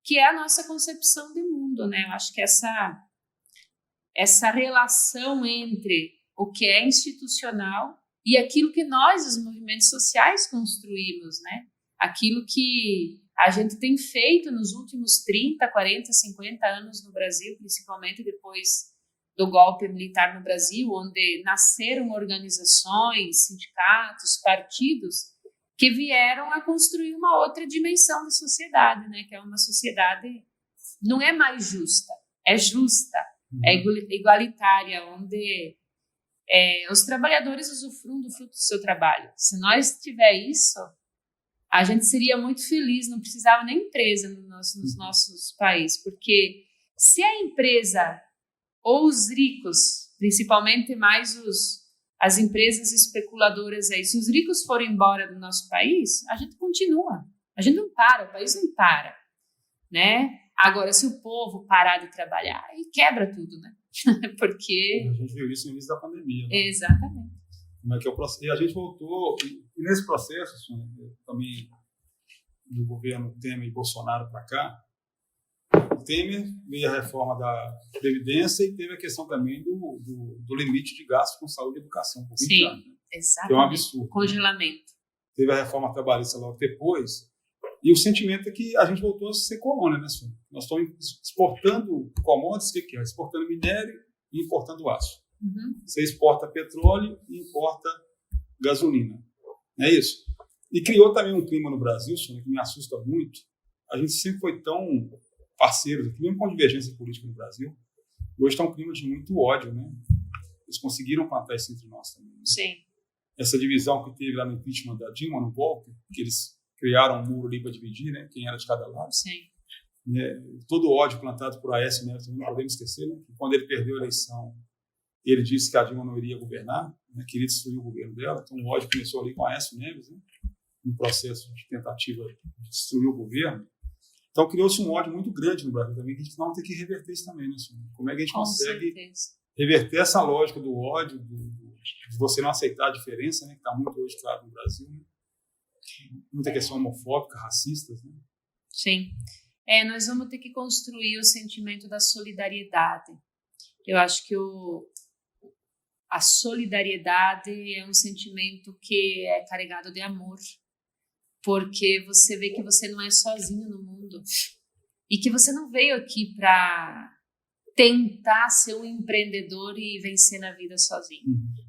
Que é a nossa concepção de mundo, né? Eu acho que essa relação entre o que é institucional e aquilo que nós, os movimentos sociais, construímos, né? Aquilo que a gente tem feito nos últimos 30, 40, 50 anos no Brasil, principalmente depois do golpe militar no Brasil, onde nasceram organizações, sindicatos, partidos, que vieram a construir uma outra dimensão da sociedade, né? Que é uma sociedade, não é mais justa, é justa, é igualitária, onde os trabalhadores usufruem do fruto do seu trabalho. Se nós tiver isso, a gente seria muito feliz, não precisava nem empresa nos nossos países, porque se a empresa ou os ricos, principalmente mais as empresas especuladoras aí, se os ricos forem embora do nosso país, a gente continua, a gente não para, o país não para, né? Agora, se o povo parar de trabalhar, aí quebra tudo, né? Porque... A gente viu isso no início da pandemia, né? Exatamente. como é que é o processo. E a gente voltou, e nesse processo, também do governo Temer e Bolsonaro para cá, o Temer veio a reforma da Previdência e teve a questão também do limite de gasto com saúde e educação por 20 anos. Exatamente. Que é um absurdo. Congelamento. Né? Teve a reforma trabalhista logo depois, e o sentimento é que a gente voltou a ser colônia, né, senhor? Nós estamos exportando commodities, o que é? Exportando minério e importando aço. Uhum. Você exporta petróleo e importa gasolina. É isso. E criou também um clima no Brasil, senhor, que me assusta muito. A gente sempre foi tão parceiros, mesmo com divergência política no Brasil. Hoje está um clima de muito ódio, né? Eles conseguiram plantar isso entre nós também. Né? Sim. Essa divisão que teve lá no impeachment da Dilma, no golpe, que eles criaram um muro ali para dividir, né? Quem era de cada lado. Sim. Todo o ódio plantado por Aécio Neves, também não podemos esquecer, né? Que quando ele perdeu a eleição, ele disse que a Dilma não iria governar, né? Queria destruir o governo dela. Então o ódio começou ali com Aécio Neves, né? No processo de tentativa de destruir o governo. Então criou-se um ódio muito grande no Brasil também, que a gente não tem que reverter isso também, né, senhor? Como é que a gente consegue reverter essa lógica do ódio, de você não aceitar a diferença, né, que está muito hoje, claro, no Brasil, né? Muita questão homofóbica, racistas, né? Sim. Nós vamos ter que construir o sentimento da solidariedade. Eu acho que a solidariedade é um sentimento que é carregado de amor, porque você vê que você não é sozinho no mundo e que você não veio aqui para tentar ser um empreendedor e vencer na vida sozinho.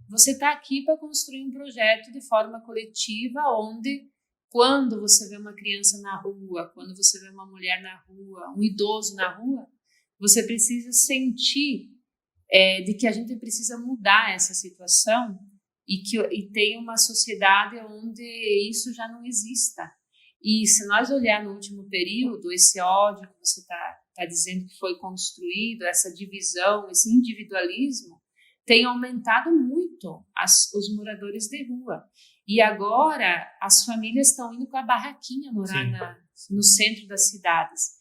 Você está aqui para construir um projeto de forma coletiva, onde quando você vê uma criança na rua, quando você vê uma mulher na rua, um idoso na rua, você precisa sentir de que a gente precisa mudar essa situação e ter uma sociedade onde isso já não exista. E se nós olhar no último período, esse ódio que você está dizendo que foi construído, essa divisão, esse individualismo, tem aumentado muito os moradores de rua. E agora as famílias estão indo com a barraquinha morar no centro das cidades.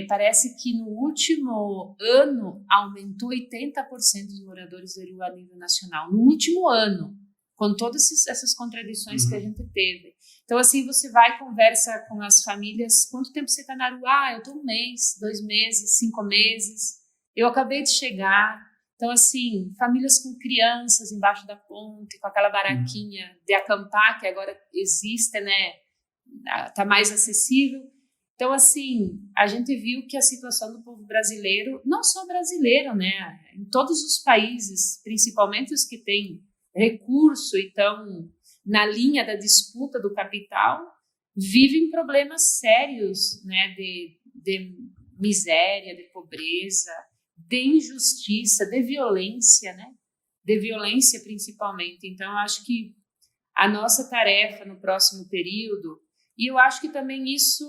Parece que no último ano aumentou 80% dos moradores de rua a nível nacional. No último ano, com todas essas contradições que a gente teve. Então, assim, você vai conversa com as famílias, quanto tempo você está na rua? Eu estou 1 mês, 2 meses, 5 meses. Eu acabei de chegar. Então, assim, famílias com crianças embaixo da ponte, com aquela baraquinha de acampar, que agora existe, né? Está mais acessível. Então, assim, a gente viu que a situação do povo brasileiro, não só brasileiro, né? Em todos os países, principalmente os que têm recurso e estão na linha da disputa do capital, vivem problemas sérios, né? De miséria, de pobreza, de injustiça, de violência, né? De violência principalmente. Então, eu acho que a nossa tarefa no próximo período, e eu acho que também isso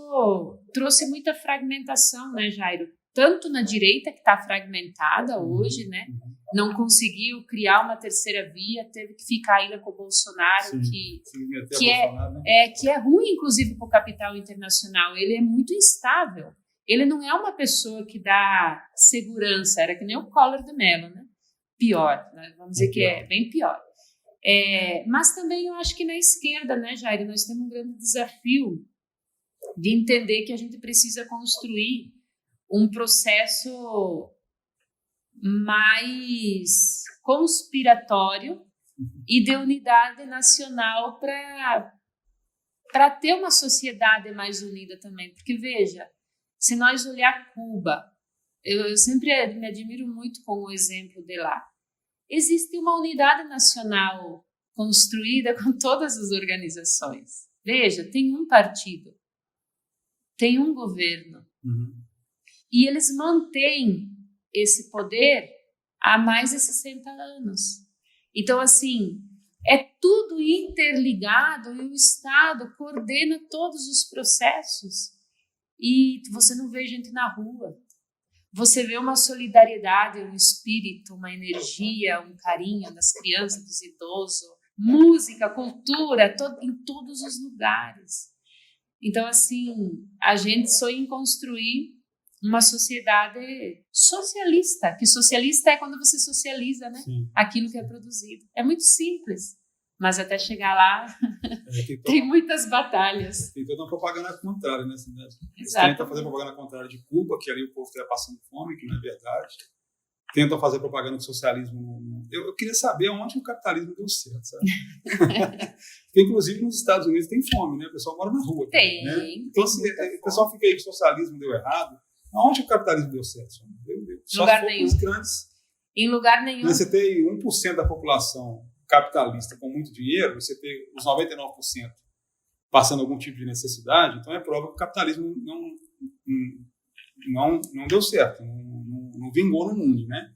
trouxe muita fragmentação, né, Jairo? Tanto na direita, que está fragmentada hoje, né? Não conseguiu criar uma terceira via, teve que ficar ainda com o Bolsonaro, que é ruim, inclusive, para o capital internacional. Ele é muito instável. Ele não é uma pessoa que dá segurança, era que nem o Collor de Mello, né? Pior, né? Vamos dizer que é bem pior. Mas também eu acho que na esquerda, né, Jair, nós temos um grande desafio de entender que a gente precisa construir um processo mais conspiratório e de unidade nacional para ter uma sociedade mais unida também. Porque, veja, se nós olhar Cuba, eu sempre me admiro muito com o exemplo de lá. Existe uma unidade nacional construída com todas as organizações. Veja, tem um partido, tem um governo, e eles mantêm esse poder há mais de 60 anos. Então, assim, é tudo interligado e o Estado coordena todos os processos. E você não vê gente na rua. Você vê uma solidariedade, um espírito, uma energia, um carinho das crianças, dos idosos, música, cultura, em todos os lugares. Então, assim, a gente sonha em construir uma sociedade socialista, que socialista é quando você socializa, né? Sim. Aquilo que é produzido. É muito simples, mas até chegar lá tem muitas batalhas. Tem toda uma propaganda contrária, né? Eles Exato. tentam fazer propaganda contrária de Cuba, que ali o povo está passando fome, que não é verdade. Tentam fazer propaganda do socialismo. Eu queria saber onde o capitalismo deu certo, sabe? Porque, inclusive, nos Estados Unidos tem fome, né? O pessoal mora na rua. Tem. Né? Então, assim, o pessoal fica aí que o socialismo deu errado. Aonde o capitalismo deu certo? Só Lugar se for nenhum. os grandes. Em lugar nenhum. Você tem 1% da população capitalista com muito dinheiro, você tem os 99% passando algum tipo de necessidade, então é prova que o capitalismo não deu certo, não vingou no mundo, né?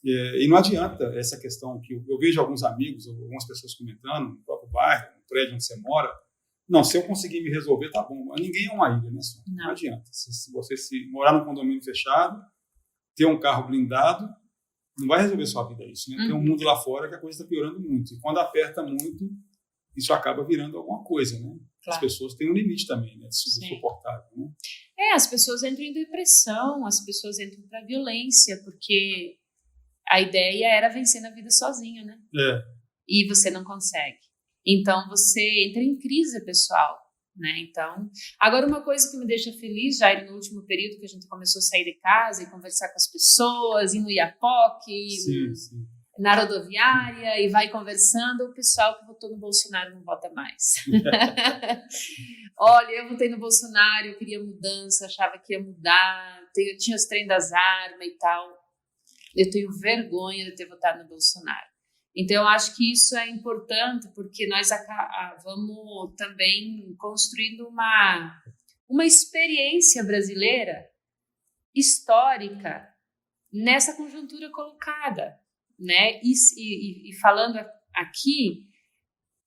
E não adianta essa questão que eu vejo alguns amigos, algumas pessoas comentando, no próprio bairro, no prédio onde você mora, não, se eu conseguir me resolver, tá bom. Mas ninguém é uma ilha, né? Não adianta. Se você morar num condomínio fechado, ter um carro blindado, não vai resolver sua vida isso, né? Tem um mundo lá fora que a coisa está piorando muito. E quando aperta muito, isso acaba virando alguma coisa, né? Claro. As pessoas têm um limite também, né? De suportável, né? As pessoas entram em depressão, as pessoas entram para violência, porque a ideia era vencer na vida sozinho, né? E você não consegue. Então, você entra em crise pessoal, né? Então, agora uma coisa que me deixa feliz, Jair, no último período que a gente começou a sair de casa e conversar com as pessoas, ir no Iapoque, na rodoviária, e vai conversando, o pessoal que votou no Bolsonaro não vota mais. Olha, eu votei no Bolsonaro, eu queria mudança, achava que ia mudar, tinha os trem das armas e tal. Eu tenho vergonha de ter votado no Bolsonaro. Então, eu acho que isso é importante, porque nós vamos também construindo uma experiência brasileira histórica nessa conjuntura colocada, né? E falando aqui,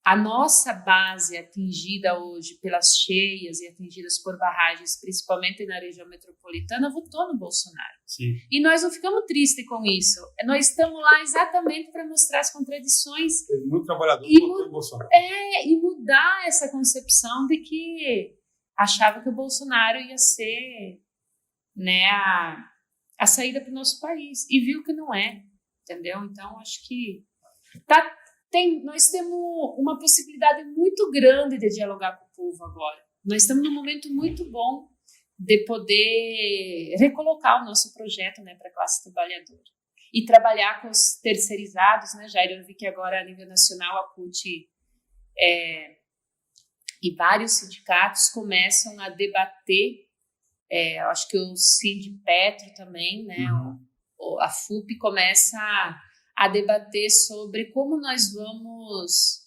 a nossa base atingida hoje pelas cheias e atingidas por barragens, principalmente na região metropolitana, votou no Bolsonaro. Sim. E nós não ficamos tristes com isso. Nós estamos lá exatamente para mostrar as contradições. Tem muito trabalhador que votou no Bolsonaro. E mudar essa concepção de que achava que o Bolsonaro ia ser, né, a saída para o nosso país. E viu que não é, entendeu? Então, acho que nós temos uma possibilidade muito grande de dialogar com o povo agora. Nós estamos num momento muito bom de poder recolocar o nosso projeto, né, para a classe trabalhadora. E trabalhar com os terceirizados, né, Jair? Eu vi que agora, a nível nacional, a CUT e vários sindicatos começam a debater, eu acho que o Sindipetro também, né, a FUP começa a debater sobre como nós vamos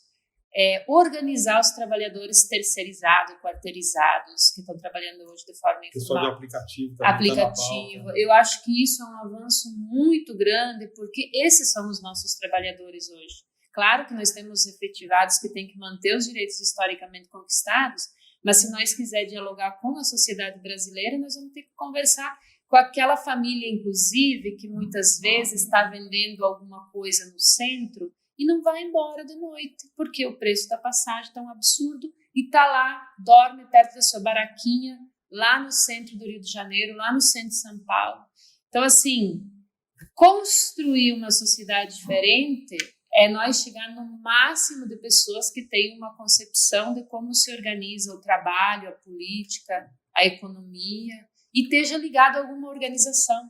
organizar os trabalhadores terceirizados, quarteirizados, que estão trabalhando hoje de forma informal. Pessoal de aplicativo. Aplicativo. Eu acho que isso é um avanço muito grande, porque esses são os nossos trabalhadores hoje. Claro que nós temos efetivados que têm que manter os direitos historicamente conquistados, mas se nós quisermos dialogar com a sociedade brasileira, nós vamos ter que conversar com aquela família, inclusive, que muitas vezes está vendendo alguma coisa no centro e não vai embora de noite, porque o preço da passagem está um absurdo e está lá, dorme perto da sua baraquinha, lá no centro do Rio de Janeiro, lá no centro de São Paulo. Então, assim, construir uma sociedade diferente é nós chegar no máximo de pessoas que têm uma concepção de como se organiza o trabalho, a política, a economia, e esteja ligado a alguma organização.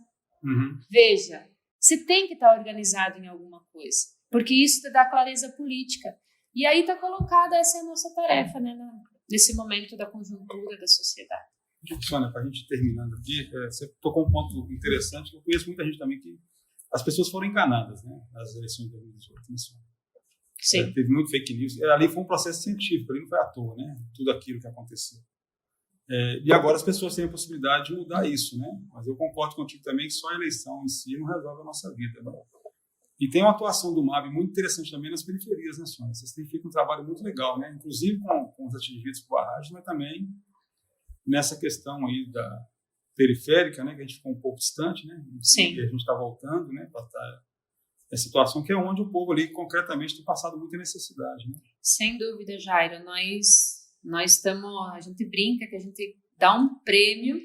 Veja, você tem que estar organizado em alguma coisa, porque isso te dá clareza política. E aí está colocada, essa é a nossa tarefa, né, nesse momento da conjuntura da sociedade. Sônia, para a gente terminando aqui, você tocou um ponto interessante, que eu conheço muita gente também que as pessoas foram enganadas, né, nas eleições de 2018. Sim. Teve muito fake news. Ali foi um processo científico, ali não foi à toa, né, tudo aquilo que aconteceu. E agora as pessoas têm a possibilidade de mudar isso, né? Mas eu concordo contigo também que só a eleição em si não resolve a nossa vida, né? E tem uma atuação do MAB muito interessante também nas periferias, né, Sônia? Vocês têm feito um trabalho muito legal, né? Inclusive com os atingidos por barragem, mas também nessa questão aí da periférica, né? Que a gente ficou um pouco distante, né? Sim. E a gente está voltando, né? Para estar essa situação que é onde o povo ali concretamente tem passado muita necessidade, né? Sem dúvida, Jairo. Nós estamos, a gente brinca que a gente dá um prêmio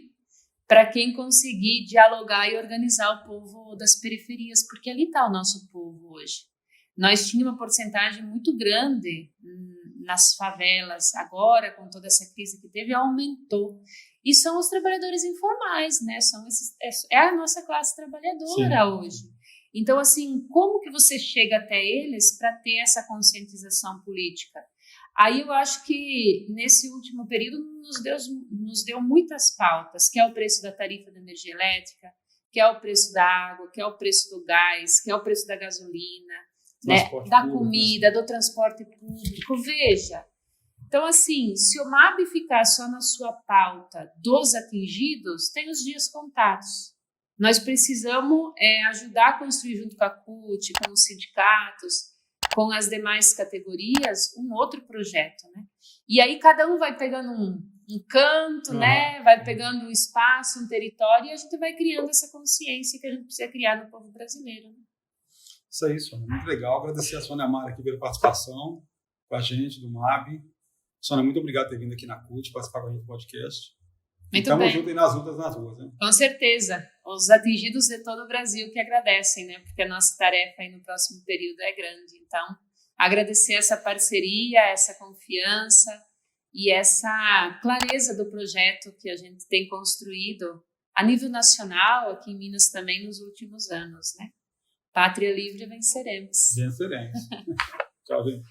para quem conseguir dialogar e organizar o povo das periferias, porque ali está o nosso povo hoje. Nós tínhamos uma porcentagem muito grande nas favelas, agora com toda essa crise que teve, aumentou. E são os trabalhadores informais, né? É a nossa classe trabalhadora hoje. Então, assim, como que você chega até eles para ter essa conscientização política? Aí eu acho que nesse último período nos deu muitas pautas, que é o preço da tarifa da energia elétrica, que é o preço da água, que é o preço do gás, que é o preço da gasolina, né, da comida, do transporte público. Veja, então assim, se o MAB ficar só na sua pauta dos atingidos, tem os dias contados. Nós precisamos ajudar a construir junto com a CUT, com os sindicatos, com as demais categorias, um outro projeto, né? E aí cada um vai pegando um canto, né? Vai pegando um espaço, um território, e a gente vai criando essa consciência que a gente precisa criar no povo brasileiro, né? Isso aí, Sônia. Muito legal. Agradecer a Sônia Mara aqui pela participação com a gente do MAB. Sônia, muito obrigado por ter vindo aqui na CUT, participar com a gente do podcast. Estamos juntos aí nas lutas nas ruas, né? Com certeza. Os atingidos de todo o Brasil que agradecem, né? Porque a nossa tarefa aí no próximo período é grande. Então, agradecer essa parceria, essa confiança e essa clareza do projeto que a gente tem construído a nível nacional, aqui em Minas também, nos últimos anos, né? Pátria Livre, venceremos. Venceremos. Tchau, gente.